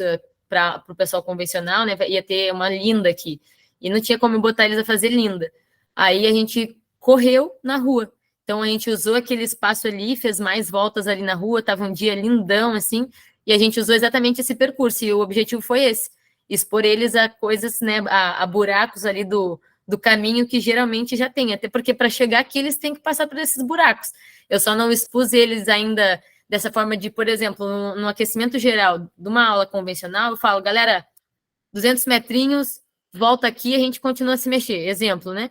para o pessoal convencional, né? Ia ter uma linda aqui. E não tinha como botar eles a fazer linda. Aí a gente correu na rua. Então, a gente usou aquele espaço ali, fez mais voltas ali na rua, estava um dia lindão, assim, e a gente usou exatamente esse percurso, e o objetivo foi esse, expor eles a coisas, né, a buracos ali do caminho que geralmente já tem, até porque para chegar aqui eles têm que passar por esses buracos. Eu só não expus eles ainda dessa forma de, por exemplo, no aquecimento geral de uma aula convencional, eu falo, galera, 200 metrinhos, volta aqui, a gente continua a se mexer, exemplo, né?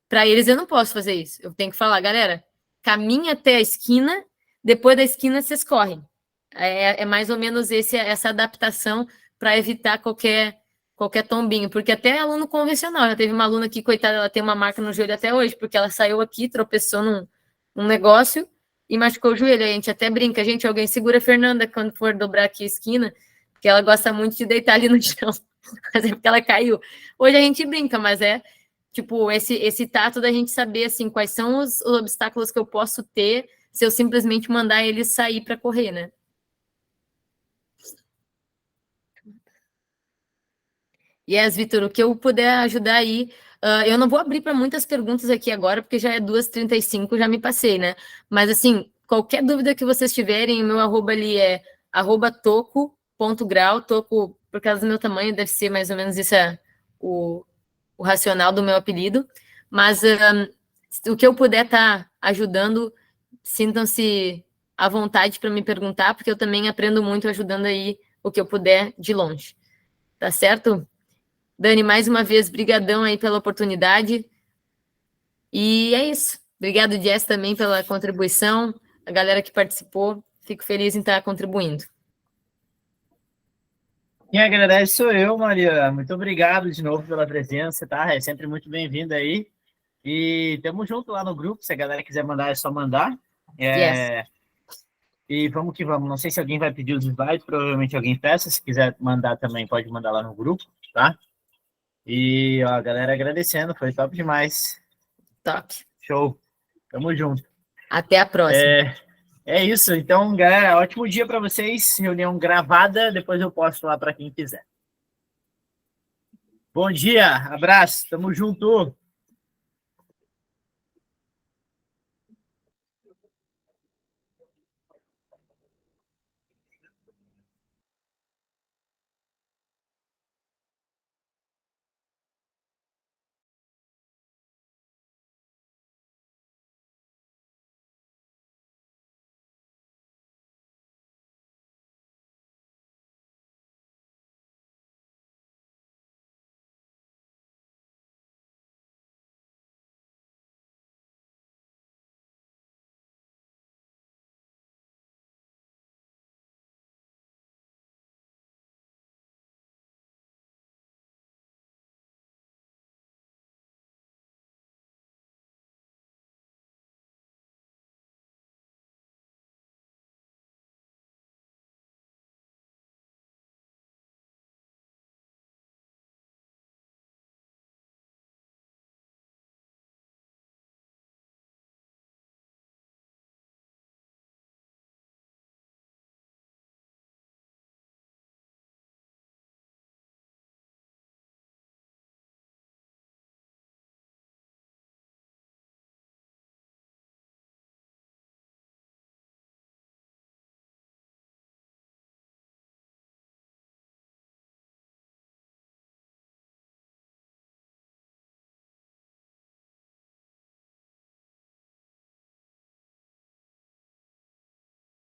Para eles eu não posso fazer isso. Eu tenho que falar, galera, caminha até a esquina, depois da esquina vocês correm. É mais ou menos essa adaptação para evitar qualquer tombinho, porque até aluno convencional, já teve uma aluna aqui, coitada, ela tem uma marca no joelho até hoje, porque ela saiu aqui, tropeçou num negócio e machucou o joelho. A gente até brinca, gente, alguém segura a Fernanda quando for dobrar aqui a esquina, porque ela gosta muito de deitar ali no chão, mas é porque ela caiu. Hoje a gente brinca, mas tipo, esse tato da gente saber, assim, quais são os obstáculos que eu posso ter se eu simplesmente mandar eles sair para correr, né? Yes, Vitor, o que eu puder ajudar aí, eu não vou abrir para muitas perguntas aqui agora, porque já é 2h35, já me passei, né? Mas, assim, qualquer dúvida que vocês tiverem, o meu arroba ali é @toco.grau, toco, por causa do meu tamanho, deve ser mais ou menos isso, o racional do meu apelido, mas o que eu puder estar ajudando, sintam-se à vontade para me perguntar, porque eu também aprendo muito ajudando aí o que eu puder de longe. Tá certo? Dani, mais uma vez, brigadão aí pela oportunidade. E é isso. Obrigado, Jess, também pela contribuição, a galera que participou. Fico feliz em estar contribuindo. Quem agradece sou eu, Maria. Muito obrigado de novo pela presença, tá? É sempre muito bem-vindo aí. E tamo junto lá no grupo. Se a galera quiser mandar, é só mandar. Yes. E vamos que vamos. Não sei se alguém vai pedir os slides, provavelmente alguém peça. Se quiser mandar também, pode mandar lá no grupo, tá? E ó, a galera agradecendo, foi top demais. Top. Show. Tamo junto. Até a próxima. É isso. Então, galera, ótimo dia para vocês. Reunião gravada. Depois eu posto lá para quem quiser. Bom dia, abraço, tamo junto.